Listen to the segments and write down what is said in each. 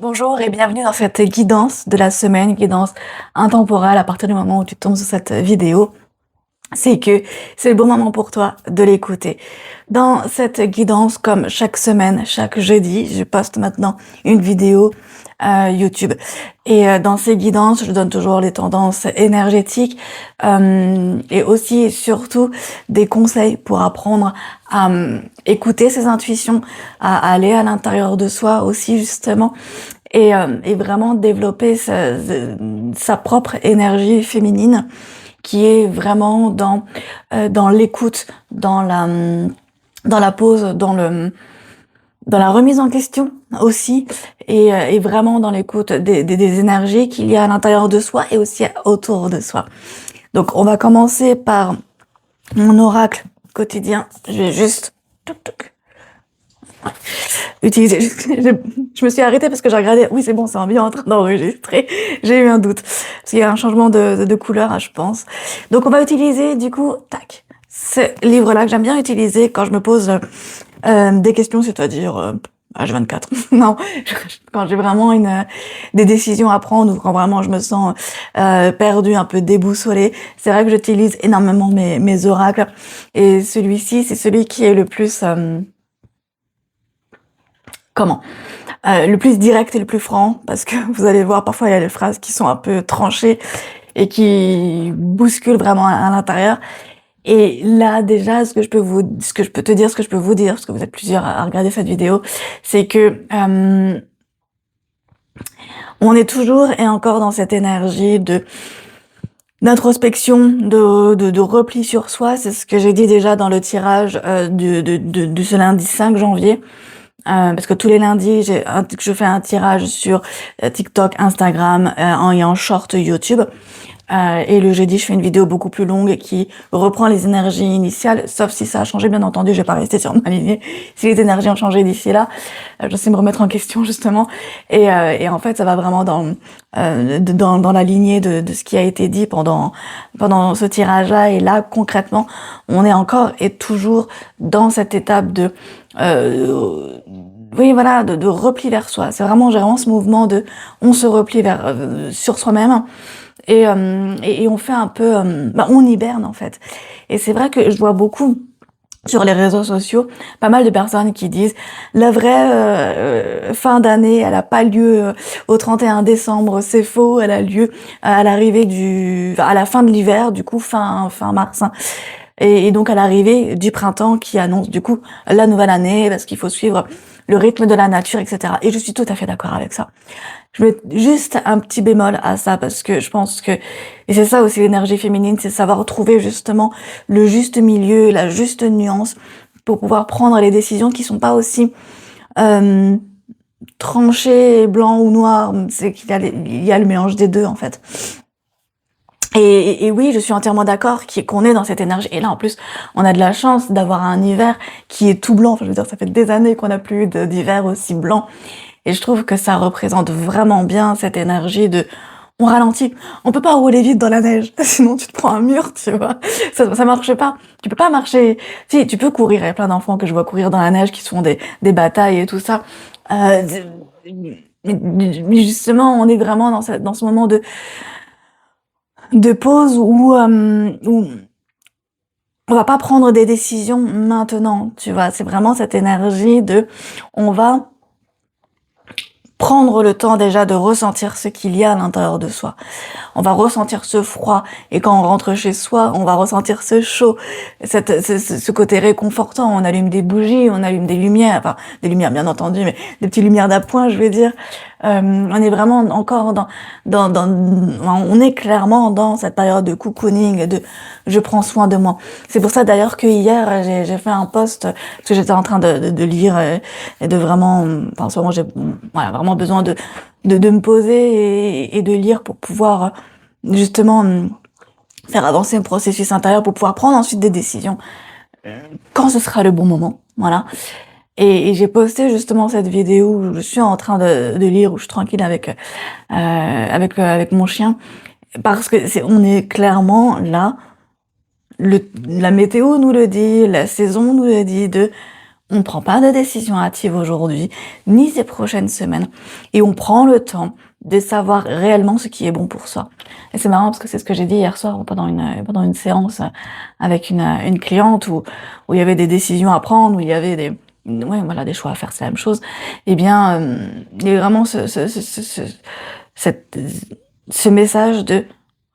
Bonjour et bienvenue dans cette guidance de la semaine, guidance intemporelle. À partir du moment où tu tombes sur cette vidéo, c'est que c'est le bon moment pour toi de l'écouter. Dans cette guidance, comme chaque semaine, chaque jeudi, je poste maintenant une vidéo YouTube. Et dans ces guidances, je donne toujours les tendances énergétiques et aussi et surtout des conseils pour apprendre à écouter ses intuitions, à aller à l'intérieur de soi aussi justement et vraiment développer sa propre énergie féminine qui est vraiment dans l'écoute, dans la pause, dans la remise en question aussi, et vraiment dans l'écoute des énergies qu'il y a à l'intérieur de soi et aussi autour de soi. Donc on va commencer par mon oracle quotidien. Je vais juste utiliser. Je me suis arrêtée parce que j'ai regardé. Oui, c'est bon, c'est bien en train d'enregistrer. J'ai eu un doute parce qu'il y a un changement de couleur, je pense. Donc, on va utiliser du coup, tac, ce livre-là que j'aime bien utiliser quand je me pose des questions, c'est-à-dire H24. Non, quand j'ai vraiment des décisions à prendre ou quand vraiment je me sens perdue, un peu déboussolée. C'est vrai que j'utilise énormément mes oracles et celui-ci, c'est celui qui est le plus le plus direct et le plus franc, parce que vous allez voir, parfois il y a des phrases qui sont un peu tranchées et qui bousculent vraiment à l'intérieur. Et là, déjà, ce que je peux te dire, ce que je peux vous dire, parce que vous êtes plusieurs à regarder cette vidéo, c'est que on est toujours et encore dans cette énergie d'introspection, de repli sur soi. C'est ce que j'ai dit déjà dans le tirage de ce lundi 5 janvier. Parce que tous les lundis, je fais un tirage sur TikTok, Instagram et en short YouTube. Et le jeudi, je fais une vidéo beaucoup plus longue qui reprend les énergies initiales, sauf si ça a changé, bien entendu, je vais pas rester sur ma lignée. Si les énergies ont changé d'ici là, je sais me remettre en question justement. Et en fait, ça va vraiment dans la lignée de ce qui a été dit pendant ce tirage-là. Et là, concrètement, on est encore et toujours dans cette étape oui, voilà, de repli vers soi. J'ai vraiment ce mouvement on se replie sur soi-même et on fait un peu, on hiberne en fait. Et c'est vrai que je vois beaucoup sur les réseaux sociaux, pas mal de personnes qui disent la vraie fin d'année, elle a pas lieu au 31 décembre, c'est faux, elle a lieu à à la fin de l'hiver, du coup fin mars. Hein. Et donc à l'arrivée du printemps qui annonce du coup la nouvelle année parce qu'il faut suivre le rythme de la nature, etc. Et je suis tout à fait d'accord avec ça. Je mets juste un petit bémol à ça parce que je pense que, et c'est ça aussi l'énergie féminine, c'est savoir trouver justement le juste milieu, la juste nuance pour pouvoir prendre les décisions qui sont pas aussi tranchées, blanc ou noir. C'est il y a le mélange des deux en fait. Et oui, je suis entièrement d'accord qu'on est dans cette énergie. Et là, en plus, on a de la chance d'avoir un hiver qui est tout blanc. Enfin, je veux dire, ça fait des années qu'on n'a plus eu d'hiver aussi blanc. Et je trouve que ça représente vraiment bien cette énergie on ralentit. On peut pas rouler vite dans la neige, sinon tu te prends un mur, tu vois. Ça marche pas. Tu peux pas marcher. Si, tu peux courir. Il y a plein d'enfants que je vois courir dans la neige qui se font des batailles et tout ça. Euh, mais justement, on est vraiment dans ce moment de pause où on va pas prendre des décisions maintenant, tu vois. C'est vraiment cette énergie on va prendre le temps déjà de ressentir ce qu'il y a à l'intérieur de soi. On va ressentir ce froid et quand on rentre chez soi, on va ressentir ce chaud, ce côté réconfortant. On allume des bougies, on allume des lumières, enfin des lumières bien entendu, mais des petites lumières d'appoint, je vais dire. On est vraiment encore on est clairement dans cette période de cocooning, je prends soin de moi. C'est pour ça d'ailleurs que hier j'ai fait un post parce que j'étais en train de lire et de vraiment, enfin en ce moment j'ai vraiment besoin de me poser et de lire pour pouvoir justement faire avancer un processus intérieur pour pouvoir prendre ensuite des décisions quand ce sera le bon moment. Voilà. Et j'ai posté justement cette vidéo où je suis en train de lire, où je suis tranquille avec mon chien, parce que on est clairement là. La météo nous le dit, la saison nous le dit, on ne prend pas de décision hâtive aujourd'hui, ni ces prochaines semaines, et on prend le temps de savoir réellement ce qui est bon pour soi. Et c'est marrant parce que c'est ce que j'ai dit hier soir pendant une séance avec une cliente où il y avait des décisions à prendre, où il y avait des choix à faire, c'est la même chose. Eh bien, il y a vraiment ce message de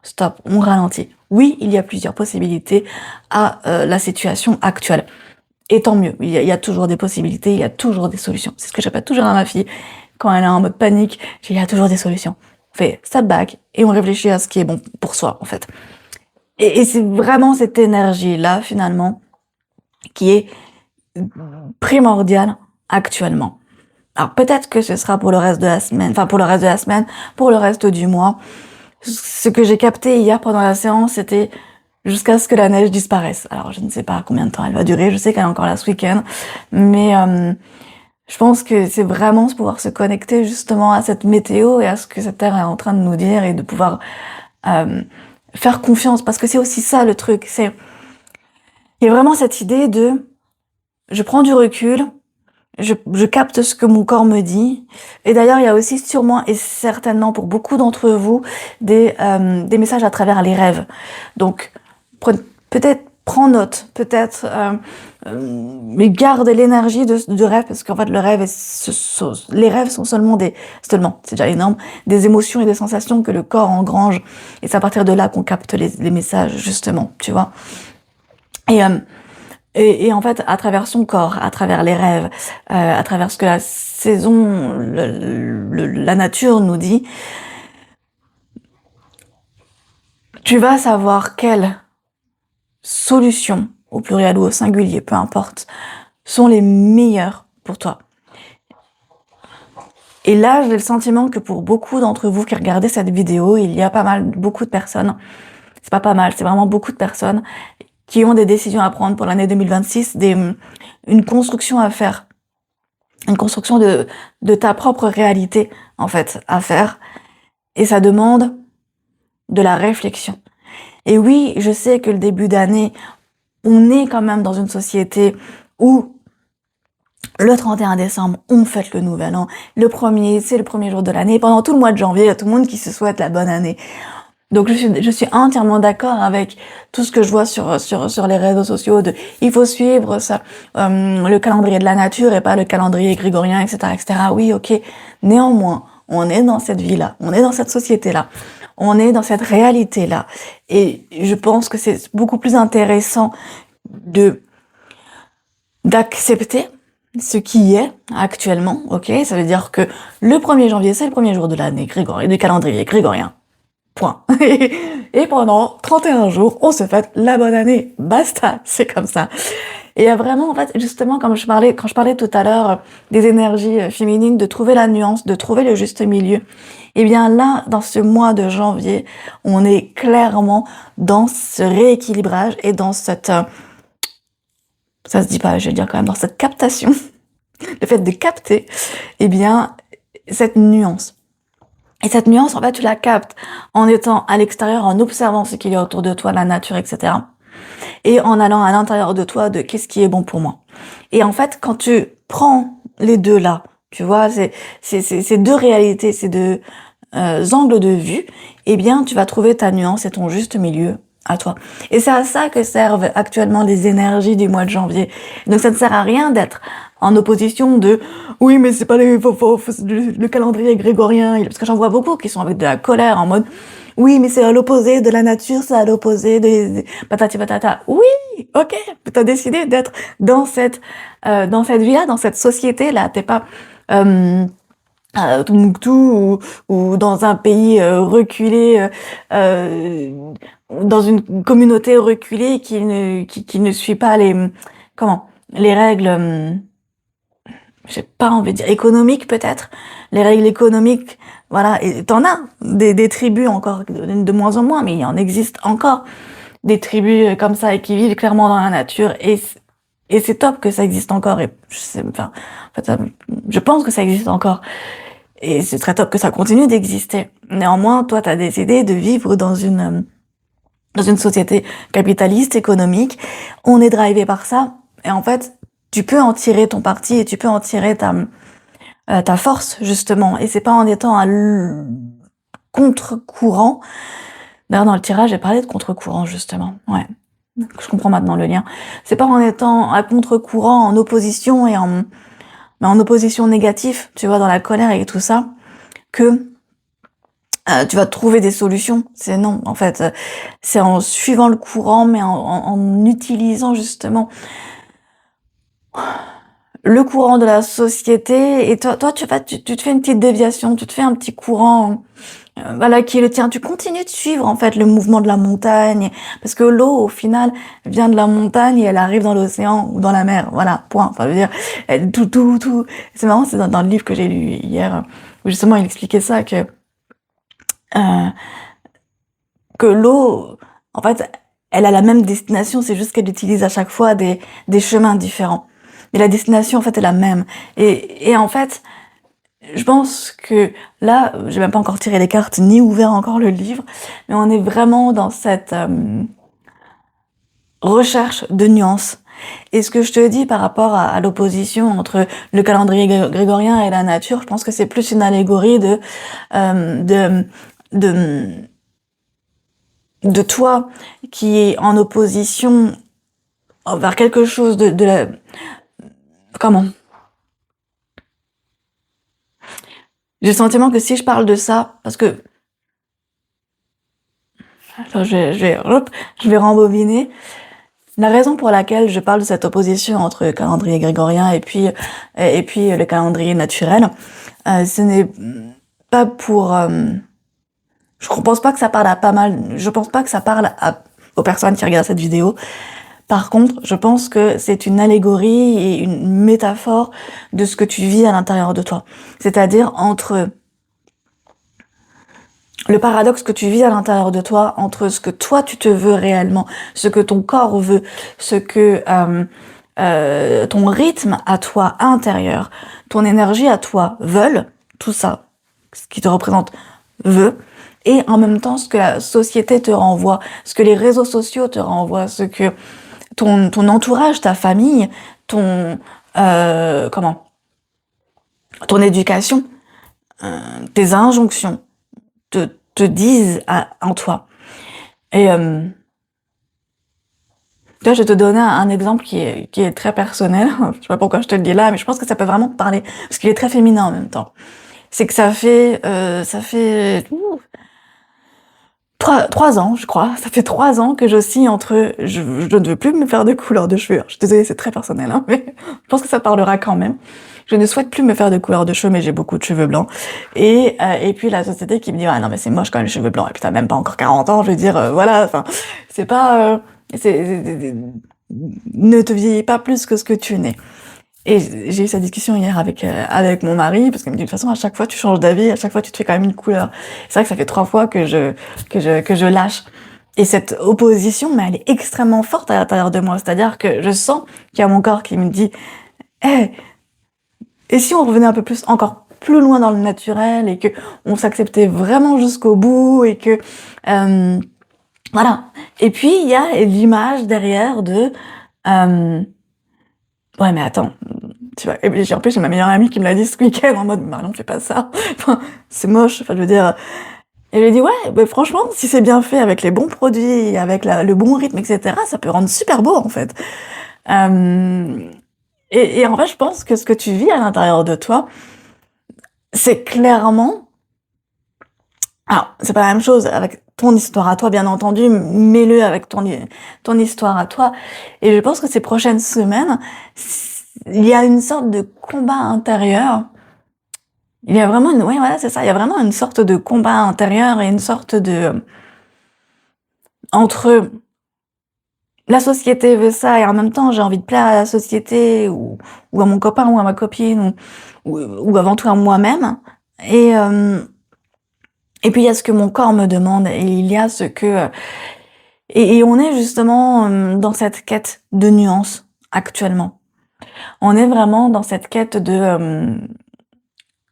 stop, on ralentit. Oui, il y a plusieurs possibilités à la situation actuelle. Et tant mieux, il y a toujours des possibilités, il y a toujours des solutions. C'est ce que j'appelle toujours à ma fille. Quand elle est en mode panique, il y a toujours des solutions. On fait step back et on réfléchit à ce qui est bon pour soi, en fait. Et c'est vraiment cette énergie-là, finalement, qui est primordiale actuellement. Alors peut-être que ce sera pour le reste de la semaine, pour le reste du mois. Ce que j'ai capté hier pendant la séance, c'était jusqu'à ce que la neige disparaisse. Alors je ne sais pas combien de temps elle va durer, je sais qu'elle est encore là ce week-end, mais je pense que c'est vraiment pouvoir se connecter justement à cette météo et à ce que cette terre est en train de nous dire et de pouvoir faire confiance, parce que c'est aussi ça le truc, il y a vraiment cette idée de je prends du recul, je capte ce que mon corps me dit. Et d'ailleurs, il y a aussi sûrement et certainement pour beaucoup d'entre vous des messages à travers les rêves. Donc, peut-être prends note, peut-être mais garde l'énergie de rêve, parce qu'en fait, les rêves sont seulement c'est déjà énorme, des émotions et des sensations que le corps engrange. Et c'est à partir de là qu'on capte les messages, justement, tu vois. Et en fait, à travers son corps, à travers les rêves, à travers ce que la saison, la nature nous dit, tu vas savoir quelles solutions, au pluriel ou au singulier, peu importe, sont les meilleures pour toi. Et là, j'ai le sentiment que pour beaucoup d'entre vous qui regardez cette vidéo, il y a beaucoup de personnes, c'est pas pas mal, c'est vraiment beaucoup de personnes qui ont des décisions à prendre pour l'année 2026, une construction à faire, une construction de ta propre réalité, en fait, à faire. Et ça demande de la réflexion. Et oui, je sais que le début d'année, on est quand même dans une société où le 31 décembre, on fête le nouvel an. C'est le premier jour de l'année. Pendant tout le mois de janvier, il y a tout le monde qui se souhaite la bonne année. Donc je suis entièrement d'accord avec tout ce que je vois sur les réseaux sociaux il faut suivre ça, le calendrier de la nature et pas le calendrier grégorien, etc., etc. Oui, ok. Néanmoins, on est dans cette vie-là, on est dans cette société-là, on est dans cette réalité-là, et je pense que c'est beaucoup plus intéressant d'accepter ce qui est actuellement, ok. Ça veut dire que le 1er janvier, c'est le premier jour de l'année grégorien, du calendrier grégorien. Point. Et pendant 31 jours, on se fête la bonne année. Basta, c'est comme ça. Et il y a vraiment, en fait, justement, quand je parlais tout à l'heure des énergies féminines, de trouver la nuance, de trouver le juste milieu. Et bien là, dans ce mois de janvier, on est clairement dans ce rééquilibrage et dans cette, ça se dit pas, je vais dire quand même, dans cette captation, le fait de capter, eh bien, cette nuance. Et cette nuance, en fait, tu la captes en étant à l'extérieur, en observant ce qu'il y a autour de toi, la nature, etc. Et en allant à l'intérieur de toi de qu'est-ce qui est bon pour moi. Et en fait, quand tu prends les deux là, tu vois, ces deux réalités, ces deux angles de vue, eh bien, tu vas trouver ta nuance et ton juste milieu à toi. Et c'est à ça que servent actuellement les énergies du mois de janvier. Donc ça ne sert à rien d'être en opposition de oui mais c'est pas le calendrier grégorien, parce que j'en vois beaucoup qui sont avec de la colère en mode oui mais c'est à l'opposé de la nature, c'est à l'opposé de patati patata. Oui, ok, t'as décidé d'être dans cette vie-là, dans cette société-là, t'es pas à Tombouctou ou dans un pays reculé, dans une communauté reculée qui ne suit pas les règles, j'ai pas envie de dire économiques peut-être, les règles économiques, voilà. Et t'en as des tribus encore de moins en moins, mais il en existe encore des tribus comme ça et qui vivent clairement dans la nature, et c'est top que ça existe encore. Et je pense que ça existe encore. Et c'est très top que ça continue d'exister. Néanmoins, toi, t'as décidé de vivre dans une société capitaliste, économique. On est drivé par ça. Et en fait, tu peux en tirer ton parti et tu peux en tirer ta force, justement. Et c'est pas en étant à contre-courant. D'ailleurs, dans le tirage, j'ai parlé de contre-courant, justement. Ouais. Je comprends maintenant le lien. C'est pas en étant à contre-courant, en opposition mais en opposition négative, tu vois, dans la colère et tout ça, que tu vas trouver des solutions. C'est non, en fait. C'est en suivant le courant, mais en utilisant justement le courant de la société. Et toi, tu te fais une petite déviation, tu te fais un petit courant, voilà, qui est le tien. Tu continues de suivre, en fait, le mouvement de la montagne. Parce que l'eau, au final, vient de la montagne et elle arrive dans l'océan ou dans la mer. Voilà, point. Enfin, je veux dire, tout. C'est marrant, c'est dans le livre que j'ai lu hier, où justement il expliquait ça, euh, que l'eau, en fait, elle a la même destination, c'est juste qu'elle utilise à chaque fois des chemins différents. Mais la destination, en fait, est la même. Et en fait, je pense que là, j'ai même pas encore tiré les cartes, ni ouvert encore le livre, mais on est vraiment dans cette recherche de nuances. Et ce que je te dis par rapport à l'opposition entre le calendrier grégorien et la nature, je pense que c'est plus une allégorie de toi qui est en opposition vers quelque chose de la... Comment? J'ai le sentiment que si je parle de ça, parce que... Alors je vais rembobiner. La raison pour laquelle je parle de cette opposition entre le calendrier grégorien et puis le calendrier naturel, ce n'est pas pour... je pense pas que ça parle à pas mal... Je pense pas que ça parle aux personnes qui regardent cette vidéo. Par contre, je pense que c'est une allégorie et une métaphore de ce que tu vis à l'intérieur de toi. C'est-à-dire entre le paradoxe que tu vis à l'intérieur de toi, entre ce que toi tu te veux réellement, ce que ton corps veut, ce que ton rythme à toi intérieur, ton énergie à toi veulent, tout ça, ce qui te représente veut, et en même temps ce que la société te renvoie, ce que les réseaux sociaux te renvoient, ce que ton entourage, ta famille, ton ton éducation, tes injonctions te disent en toi. Et là, je vais te donner un exemple qui est très personnel. Je sais pas pourquoi je te le dis là, mais je pense que ça peut vraiment te parler parce qu'il est très féminin en même temps. C'est que ça fait 3 ans, je crois. Ça fait 3 ans que j'oscille entre je ne veux plus me faire de couleur de cheveux. Alors, je suis désolée, c'est très personnel, hein, mais je pense que ça parlera quand même. Je ne souhaite plus me faire de couleur de cheveux, mais j'ai beaucoup de cheveux blancs. Et puis la société qui me dit, ah non, mais c'est moche quand même les cheveux blancs. Et puis t'as même pas encore 40 ans, je veux dire, voilà, enfin, c'est pas, ne te vieillis pas plus que ce que tu n'es. Et j'ai eu cette discussion hier avec mon mari, parce qu'il me dit, de toute façon, à chaque fois, tu changes d'avis, à chaque fois, tu te fais quand même une couleur. C'est vrai que ça fait 3 fois que je lâche. Et cette opposition, mais elle est extrêmement forte à l'intérieur de moi. C'est-à-dire que je sens qu'il y a mon corps qui me dit, hey, et si on revenait un peu plus, encore plus loin dans le naturel, et que on s'acceptait vraiment jusqu'au bout, et que, voilà. Et puis, il y a l'image derrière de, ouais, mais attends, tu vois, en plus, j'ai ma meilleure amie qui me l'a dit ce week-end, en mode, Marion, fais pas ça. Enfin, c'est moche, enfin, je veux dire. Et je lui ai dit, ouais, bah, franchement, si c'est bien fait avec les bons produits, avec le bon rythme, etc., ça peut rendre super beau, en fait. Et en fait, je pense que ce que tu vis à l'intérieur de toi, c'est clairement... Alors, c'est pas la même chose avec ton histoire à toi, bien entendu, mets-le avec ton histoire à toi. Et je pense que ces prochaines semaines, il y a une sorte de combat intérieur. Il y a vraiment oui, voilà, c'est ça. Il y a vraiment une sorte de combat intérieur et une sorte de... entre la société veut ça et en même temps, j'ai envie de plaire à la société ou à mon copain ou à ma copine ou avant tout à moi-même. Et puis il y a ce que mon corps me demande et il y a ce que... Et on est justement dans cette quête de nuances actuellement. On est vraiment dans cette quête de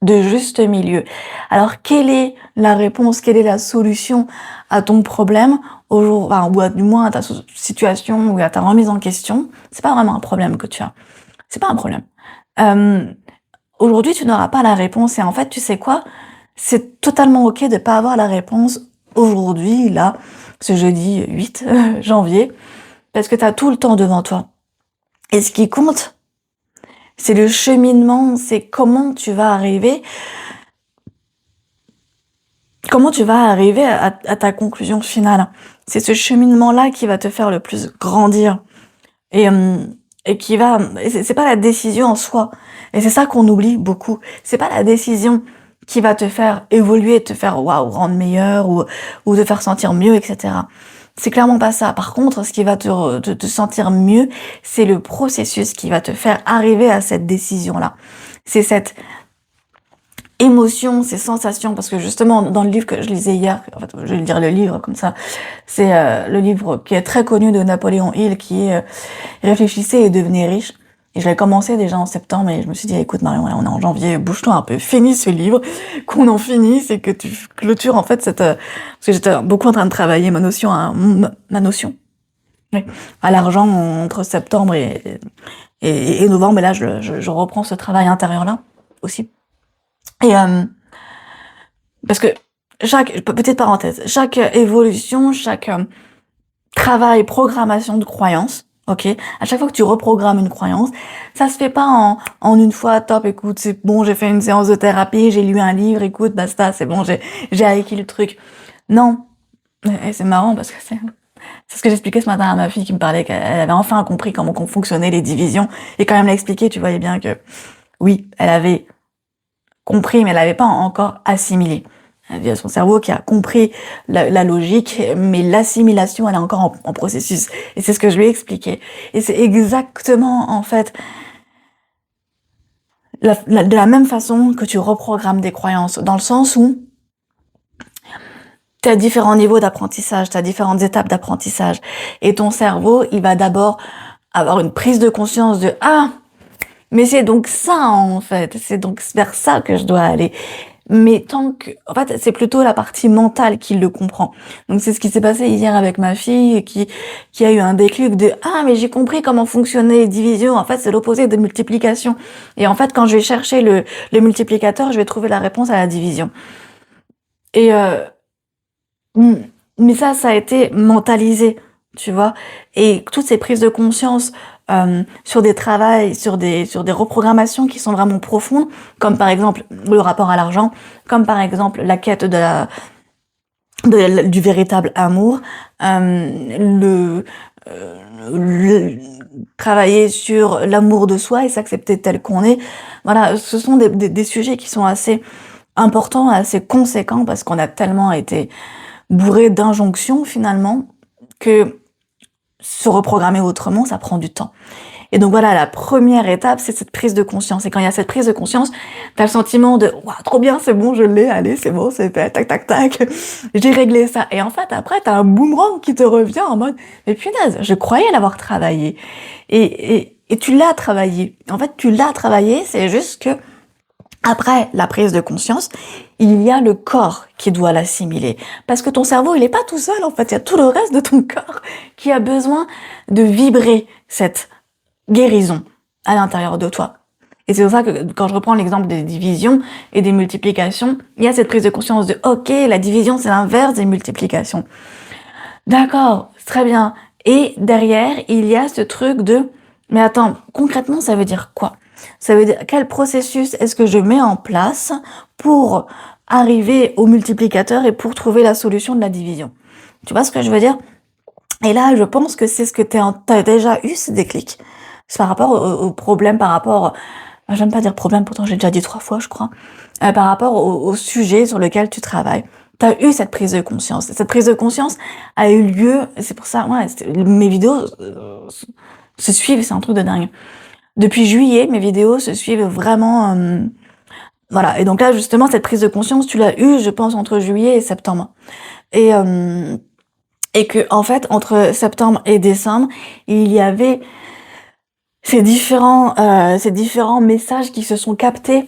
juste milieu. Alors, quelle est la réponse, quelle est la solution à ton problème ou du moins à ta situation ou à ta remise en question? C'est pas vraiment un problème que tu as. C'est pas un problème. Euh, Aujourd'hui, tu n'auras pas la réponse et en fait, tu sais quoi? C'est totalement ok de pas avoir la réponse aujourd'hui, là, ce jeudi 8 janvier, parce que tu as tout le temps devant toi. Et ce qui compte, c'est le cheminement, c'est comment tu vas arriver à ta conclusion finale. C'est ce cheminement-là qui va te faire le plus grandir. Et, c'est pas la décision en soi. Et c'est ça qu'on oublie beaucoup. C'est pas la décision qui va te faire évoluer, te faire waouh, rendre meilleur ou te faire sentir mieux, etc. C'est clairement pas ça. Par contre, ce qui va te sentir mieux, c'est le processus qui va te faire arriver à cette décision-là. C'est cette émotions, ces sensations, parce que justement, dans le livre que je lisais hier, en fait, je vais lire le livre comme ça, c'est le livre qui est très connu de Napoléon Hill, qui est Réfléchissez et devenez riche. Et je l'ai commencé déjà en septembre, et je me suis dit, écoute Marion, on est en janvier, bouge-toi un peu, finis ce livre, qu'on en finisse, et que tu clôtures en fait parce que j'étais beaucoup en train de travailler ma notion oui, à l'argent entre septembre et novembre, et là je reprends ce travail intérieur-là aussi. Et parce que petite parenthèse, chaque évolution, chaque travail, programmation de croyance, ok, à chaque fois que tu reprogrammes une croyance, ça se fait pas en une fois, top, écoute, c'est bon, j'ai fait une séance de thérapie, j'ai lu un livre, écoute, basta, c'est bon, j'ai acquis le truc. Non. Et c'est marrant parce que c'est ce que j'expliquais ce matin à ma fille qui me parlait qu'elle avait enfin compris comment fonctionnaient les divisions. Et quand elle me l'a expliqué, tu voyais bien que oui, elle avait compris, mais elle n'avait pas encore assimilé. Il y a son cerveau qui a compris la logique, mais l'assimilation, elle est encore en processus. Et c'est ce que je lui ai expliqué. Et c'est exactement, en fait, de la même façon que tu reprogrammes des croyances, dans le sens où tu as différents niveaux d'apprentissage, tu as différentes étapes d'apprentissage. Et ton cerveau, il va d'abord avoir une prise de conscience de « Ah, mais c'est donc ça, en fait. C'est donc vers ça que je dois aller. » Mais en fait, c'est plutôt la partie mentale qui le comprend. Donc c'est ce qui s'est passé hier avec ma fille qui a eu un déclic de ah mais j'ai compris comment fonctionnaient les divisions. En fait, c'est l'opposé de multiplication. Et en fait, quand je vais chercher le multiplicateur, je vais trouver la réponse à la division. Et mais ça a été mentalisé, tu vois. Et toutes ces prises de conscience sur des travails, sur des reprogrammations qui sont vraiment profondes, comme par exemple le rapport à l'argent, comme par exemple la quête du véritable amour, travailler sur l'amour de soi et s'accepter tel qu'on est. Voilà, ce sont des sujets qui sont assez importants, assez conséquents parce qu'on a tellement été bourré d'injonctions finalement que se reprogrammer autrement, ça prend du temps. Et donc voilà, la première étape, c'est cette prise de conscience. Et quand il y a cette prise de conscience, t'as le sentiment de « Waouh, trop bien, c'est bon, je l'ai, allez, c'est bon, c'est fait, tac, tac, tac, j'ai réglé ça. » Et en fait, après, t'as un boomerang qui te revient en mode « Mais punaise, je croyais l'avoir travaillé. » Et tu l'as travaillé. En fait, tu l'as travaillé, c'est juste que après la prise de conscience, il y a le corps qui doit l'assimiler. Parce que ton cerveau, il est pas tout seul, en fait. Il y a tout le reste de ton corps qui a besoin de vibrer cette guérison à l'intérieur de toi. Et c'est pour ça que quand je reprends l'exemple des divisions et des multiplications, il y a cette prise de conscience de ok, la division c'est l'inverse des multiplications. D'accord, très bien. Et derrière, il y a ce truc de mais attends, concrètement ça veut dire quoi? Ça veut dire quel processus est-ce que je mets en place pour arriver au multiplicateur et pour trouver la solution de la division? Tu vois ce que je veux dire? Et là, je pense que c'est ce que t'as déjà eu, ce déclic. C'est par rapport au problème, par rapport, j'aime pas dire problème, pourtant j'ai déjà dit 3 fois, je crois, par rapport au sujet sur lequel tu travailles. T'as eu cette prise de conscience. Cette prise de conscience a eu lieu, c'est pour ça, ouais, mes vidéos se suivent, c'est un truc de dingue. Depuis juillet, mes vidéos se suivent vraiment, voilà. Et donc là, justement, cette prise de conscience, tu l'as eue, je pense, entre juillet et septembre. Et que, en fait, entre septembre et décembre, il y avait ces différents messages qui se sont captés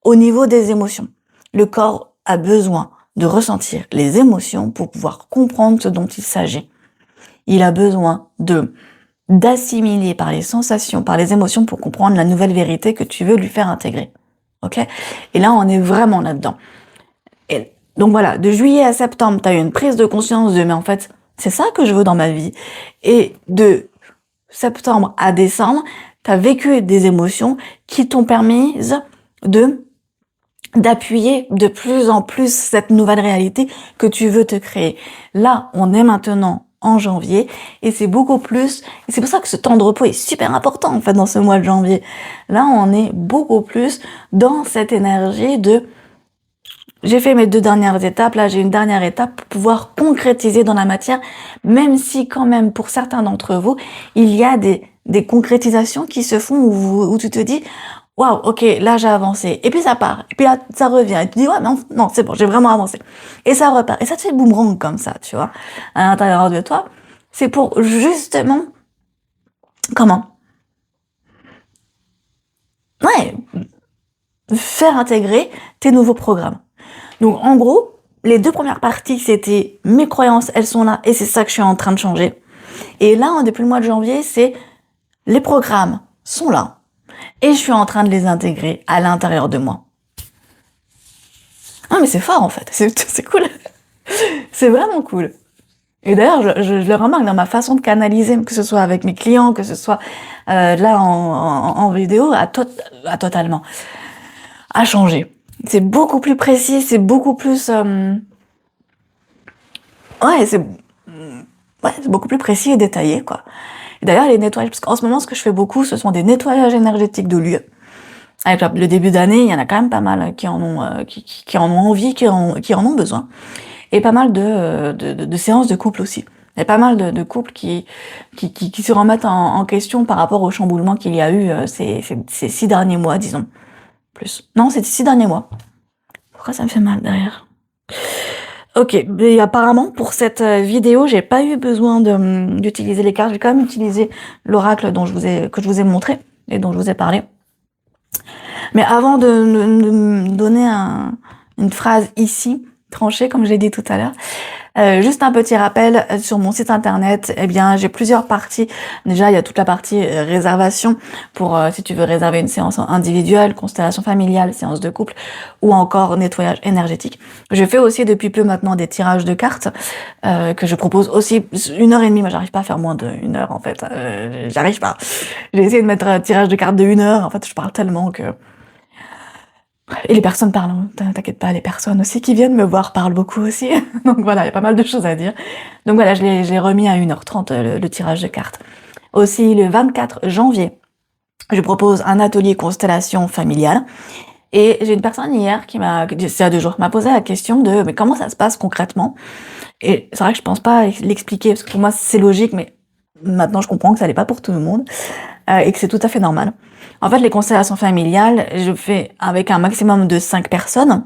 au niveau des émotions. Le corps a besoin de ressentir les émotions pour pouvoir comprendre ce dont il s'agit. Il a besoin de d'assimiler par les sensations, par les émotions pour comprendre la nouvelle vérité que tu veux lui faire intégrer. Ok? Et là, on est vraiment là-dedans. Et donc voilà, de juillet à septembre, tu as eu une prise de conscience de, mais en fait, c'est ça que je veux dans ma vie. Et de septembre à décembre, tu as vécu des émotions qui t'ont permis d'appuyer de plus en plus cette nouvelle réalité que tu veux te créer. Là, on est maintenant en janvier et c'est beaucoup plus, et c'est pour ça que ce temps de repos est super important en fait dans ce mois de janvier. Là, on est beaucoup plus dans cette énergie de j'ai fait mes 2 dernières étapes, là j'ai une dernière étape pour pouvoir concrétiser dans la matière, même si quand même pour certains d'entre vous, il y a des concrétisations qui se font où tu te dis waouh, ok, là j'ai avancé, et puis ça part, et puis là ça revient, et tu dis ouais, mais non, c'est bon, j'ai vraiment avancé, et ça repart, et ça te fait boomerang comme ça, tu vois, à l'intérieur de toi. C'est pour justement, comment? Ouais, faire intégrer tes nouveaux programmes. Donc en gros, les 2 premières parties, c'était mes croyances, elles sont là, et c'est ça que je suis en train de changer. Et là, depuis le mois de janvier, c'est les programmes sont là, et je suis en train de les intégrer à l'intérieur de moi. Ah mais c'est fort en fait, c'est cool, c'est vraiment cool. Et d'ailleurs, je le remarque dans ma façon de canaliser, que ce soit avec mes clients, que ce soit là en vidéo, totalement, à changer. C'est beaucoup plus précis, c'est beaucoup plus... ouais, c'est beaucoup plus précis et détaillé, quoi. Et d'ailleurs, les nettoyages, parce qu'en ce moment, ce que je fais beaucoup, ce sont des nettoyages énergétiques de lieux. Avec le début d'année, il y en a quand même pas mal qui en ont, qui en ont envie, qui en ont besoin. Et pas mal de séances de couple aussi. Il y a pas mal de couples qui se remettent en question par rapport au chamboulement qu'il y a eu ces 6 derniers mois, disons. Plus. Non, c'est 6 derniers mois. Pourquoi ça me fait mal derrière? Ok, et apparemment pour cette vidéo, j'ai pas eu besoin d'utiliser les cartes. J'ai quand même utilisé l'oracle que je vous ai montré et dont je vous ai parlé. Mais avant de me donner une phrase ici, tranchée, comme j'ai dit tout à l'heure, juste un petit rappel, sur mon site internet, eh bien, j'ai plusieurs parties. Déjà, il y a toute la partie réservation pour si tu veux réserver une séance individuelle, constellation familiale, séance de couple ou encore nettoyage énergétique. Je fais aussi depuis peu maintenant des tirages de cartes que je propose aussi 1h30. Moi, j'arrive pas à faire moins d'1 heure en fait. J'arrive pas. J'ai essayé de mettre un tirage de cartes de 1 heure. En fait, je parle tellement que... Et les personnes parlent, hein. T'inquiète pas, les personnes aussi qui viennent me voir parlent beaucoup aussi. Donc voilà, il y a pas mal de choses à dire. Donc voilà, je l'ai remis à 1h30 le tirage de cartes. Aussi, le 24 janvier, je propose un atelier constellation familiale. Et j'ai une personne hier c'est à 2 jours, m'a posé la question de mais comment ça se passe concrètement? Et c'est vrai que je pense pas l'expliquer, parce que pour moi c'est logique, mais maintenant je comprends que ça n'est pas pour tout le monde, et que c'est tout à fait normal. En fait, les constellations familiales, je fais avec un maximum de 5 personnes,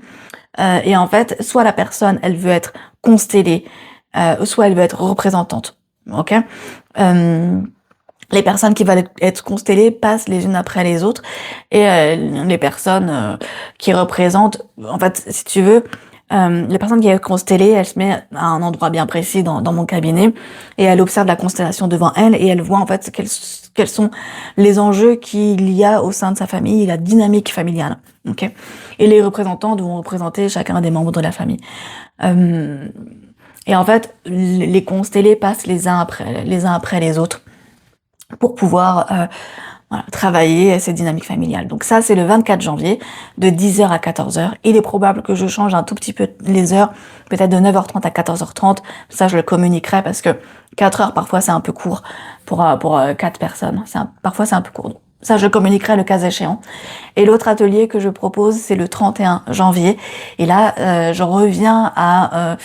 et en fait, soit la personne, elle veut être constellée, soit elle veut être représentante, ok? Les personnes qui veulent être constellées passent les unes après les autres, et les personnes qui représentent, en fait, si tu veux, les personnes qui sont constellées, elle se met à un endroit bien précis dans mon cabinet, et elle observe la constellation devant elle, et elle voit en fait quels sont les enjeux qu'il y a au sein de sa famille, la dynamique familiale, ok? Et les représentants vont représenter chacun des membres de la famille. Et en fait, les constellés passent les uns après les autres pour pouvoir voilà, travailler cette dynamique familiale. Donc ça, c'est le 24 janvier, de 10h à 14h. Il est probable que je change un tout petit peu les heures, peut-être de 9h30 à 14h30. Ça, je le communiquerai parce que 4 heures, parfois, c'est un peu court pour 4 personnes. Parfois, c'est un peu court. Ça, je le communiquerai le cas échéant. Et l'autre atelier que je propose, c'est le 31 janvier. Et là, je reviens à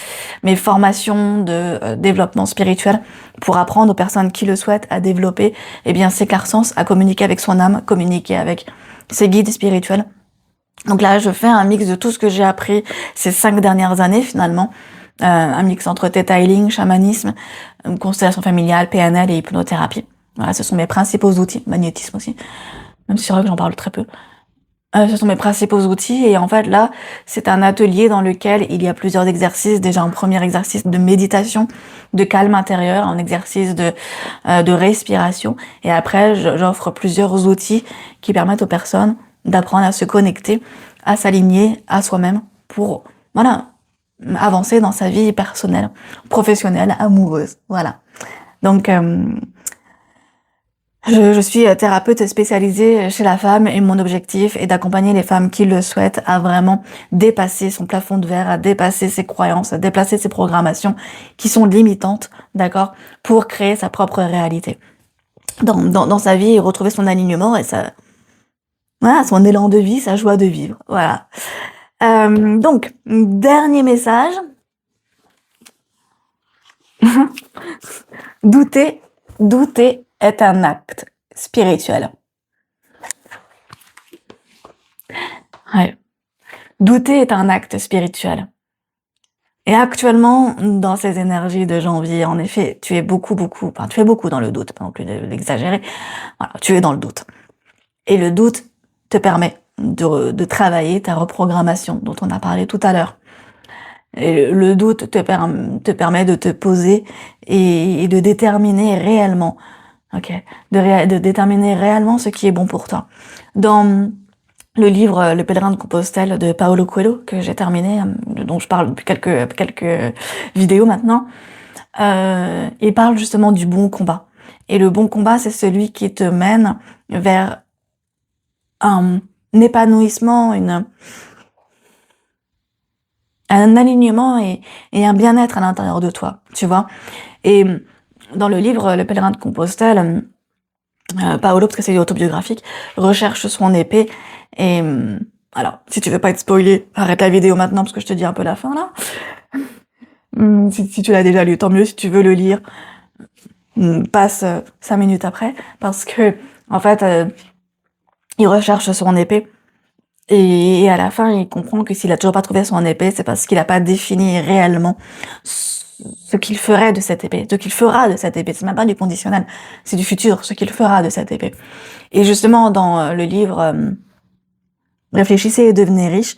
mes formations de développement spirituel pour apprendre aux personnes qui le souhaitent à développer ses clairsens, à communiquer avec son âme, communiquer avec ses guides spirituels. Donc là, je fais un mix de tout ce que j'ai appris ces 5 dernières années finalement. Un mix entre Theta Healing, chamanisme, constellation familiale, PNL et hypnothérapie. Voilà, ce sont mes principaux outils, magnétisme aussi, même si c'est vrai que j'en parle très peu. Ce sont mes principaux outils et en fait là, c'est un atelier dans lequel il y a plusieurs exercices. Déjà un premier exercice de méditation, de calme intérieur, un exercice de respiration et après j'offre plusieurs outils qui permettent aux personnes d'apprendre à se connecter, à s'aligner à soi-même pour voilà, avancer dans sa vie personnelle, professionnelle, amoureuse. Voilà. Donc je suis thérapeute spécialisée chez la femme et mon objectif est d'accompagner les femmes qui le souhaitent à vraiment dépasser son plafond de verre, à dépasser ses croyances, à dépasser ses programmations qui sont limitantes, d'accord, pour créer sa propre réalité. Dans sa vie et retrouver son alignement et voilà, son élan de vie, sa joie de vivre. Voilà. Donc, dernier message. Douter est un acte spirituel. Ouais. Douter est un acte spirituel. Et actuellement, dans ces énergies de janvier, en effet, tu es beaucoup dans le doute, pas non plus de l'exagérer. Voilà, tu es dans le doute. Et le doute te permet de travailler ta reprogrammation dont on a parlé tout à l'heure. Et le doute te permet de te poser et de déterminer réellement, de déterminer réellement ce qui est bon pour toi. Dans le livre Le Pèlerin de Compostelle de Paulo Coelho, que j'ai terminé, dont je parle depuis quelques vidéos maintenant, il parle justement du bon combat. Et le bon combat, c'est celui qui te mène vers un épanouissement, un alignement et un bien-être à l'intérieur de toi, tu vois. Et dans le livre Le Pèlerin de Compostelle, Paolo, parce que c'est autobiographique, recherche son épée et alors, si tu veux pas être spoilé, arrête la vidéo maintenant parce que je te dis un peu la fin là. Si tu l'as déjà lu, tant mieux. Si tu veux le lire, passe 5 minutes après parce que en fait, il recherche son épée et à la fin, il comprend que s'il a toujours pas trouvé son épée, c'est parce qu'il a pas défini réellement ce qu'il ferait de cette épée, ce qu'il fera de cette épée. C'est même pas du conditionnel, c'est du futur, ce qu'il fera de cette épée. Et justement, dans le livre Réfléchissez et devenez riche,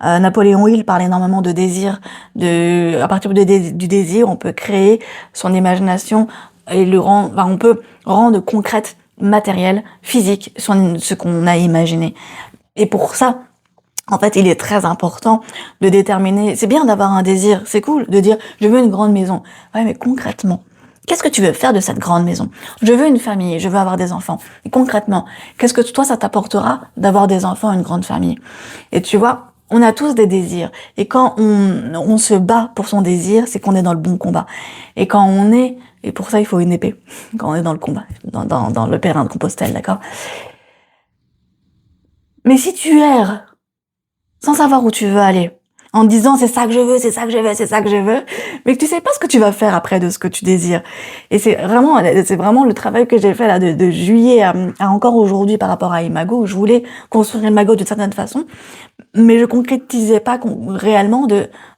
Napoléon Hill parle énormément de désir. À partir du désir, on peut créer son imagination et on peut rendre concrète, matérielle, physique, ce qu'on a imaginé. Et pour ça, en fait, il est très important de déterminer. C'est bien d'avoir un désir, c'est cool de dire je veux une grande maison. Ouais, mais concrètement, qu'est-ce que tu veux faire de cette grande maison? Je veux une famille, je veux avoir des enfants. Et concrètement, qu'est-ce que toi ça t'apportera d'avoir des enfants, une grande famille? Et tu vois, on a tous des désirs. Et quand on se bat pour son désir, c'est qu'on est dans le bon combat. Et quand et pour ça il faut une épée, quand on est dans le combat, dans le Pèlerin de Compostelle, d'accord? Mais si tu erres sans savoir où tu veux aller, en disant c'est ça que je veux, c'est ça que je veux, c'est ça que je veux, mais que tu sais pas ce que tu vas faire après de ce que tu désires. Et c'est vraiment le travail que j'ai fait là de juillet à encore aujourd'hui par rapport à Imago, où je voulais construire Imago d'une certaine façon, mais je concrétisais pas réellement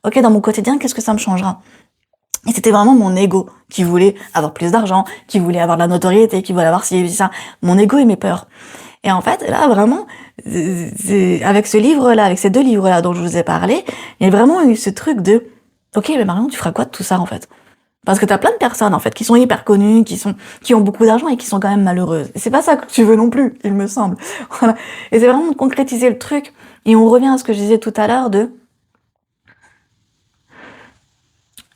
ok, dans mon quotidien, qu'est-ce que ça me changera? Et c'était vraiment mon ego qui voulait avoir plus d'argent, qui voulait avoir de la notoriété, qui voulait avoir ci, ça. Mon ego et mes peurs. Et en fait, là, vraiment, avec ce livre-là, avec ces 2 livres-là dont je vous ai parlé, il y a vraiment eu ce truc de ok, mais Marion, tu feras quoi de tout ça, en fait? Parce que t'as plein de personnes, en fait, qui sont hyper connues, qui ont beaucoup d'argent et qui sont quand même malheureuses. Et c'est pas ça que tu veux non plus, il me semble. Voilà. Et c'est vraiment de concrétiser le truc. Et on revient à ce que je disais tout à l'heure de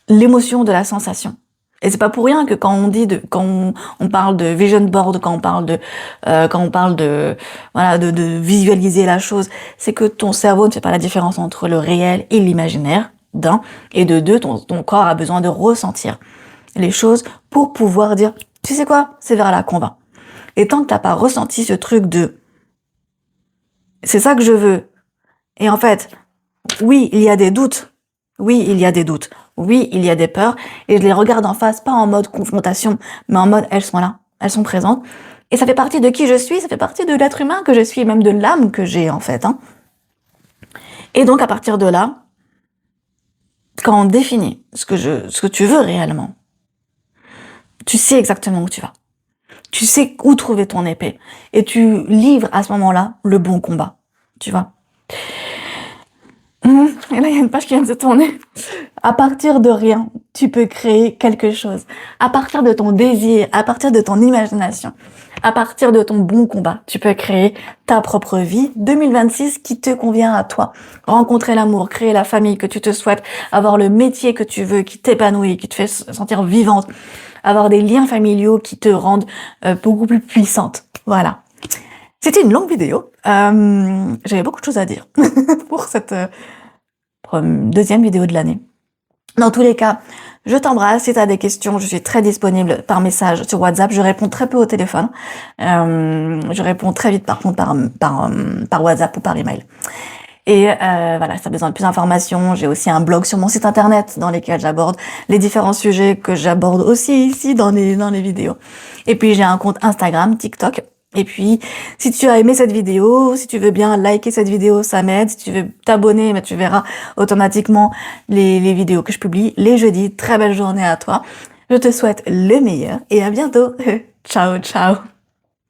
l'émotion de la sensation. Et c'est pas pour rien que quand on parle de vision board, quand on parle de voilà, de visualiser la chose, c'est que ton cerveau ne fait pas la différence entre le réel et l'imaginaire, d'un, et de deux, ton corps a besoin de ressentir les choses pour pouvoir dire, tu sais quoi, c'est vers là qu'on va. Et tant que t'as pas ressenti ce truc c'est ça que je veux. Et en fait, oui, il y a des doutes. Oui, il y a des doutes. Oui, il y a des peurs. Et je les regarde en face, pas en mode confrontation, mais en mode elles sont là, elles sont présentes. Et ça fait partie de qui je suis, ça fait partie de l'être humain que je suis, même de l'âme que j'ai en fait. Hein. Et donc à partir de là, quand on définit ce que tu veux réellement, tu sais exactement où tu vas. Tu sais où trouver ton épée. Et tu livres à ce moment-là le bon combat. tu vois. Et là, il y a une page qui vient de se tourner. À partir de rien, tu peux créer quelque chose. À partir de ton désir, à partir de ton imagination, à partir de ton bon combat, tu peux créer ta propre vie 2026 qui te convient à toi. Rencontrer l'amour, créer la famille que tu te souhaites, avoir le métier que tu veux, qui t'épanouit, qui te fait sentir vivante, avoir des liens familiaux qui te rendent beaucoup plus puissante. Voilà. C'était une longue vidéo. J'avais beaucoup de choses à dire pour cette deuxième vidéo de l'année. Dans tous les cas, je t'embrasse. Si tu as des questions, je suis très disponible par message sur WhatsApp. Je réponds très peu au téléphone. Je réponds très vite par contre par WhatsApp ou par email. Et voilà, si tu as besoin de plus d'informations, j'ai aussi un blog sur mon site internet dans lequel j'aborde les différents sujets que j'aborde aussi ici dans les vidéos. Et puis j'ai un compte Instagram, TikTok. Et puis, si tu as aimé cette vidéo, si tu veux bien liker cette vidéo, ça m'aide. Si tu veux t'abonner, tu verras automatiquement les vidéos que je publie les jeudis. Très belle journée à toi. Je te souhaite le meilleur et à bientôt. Ciao, ciao.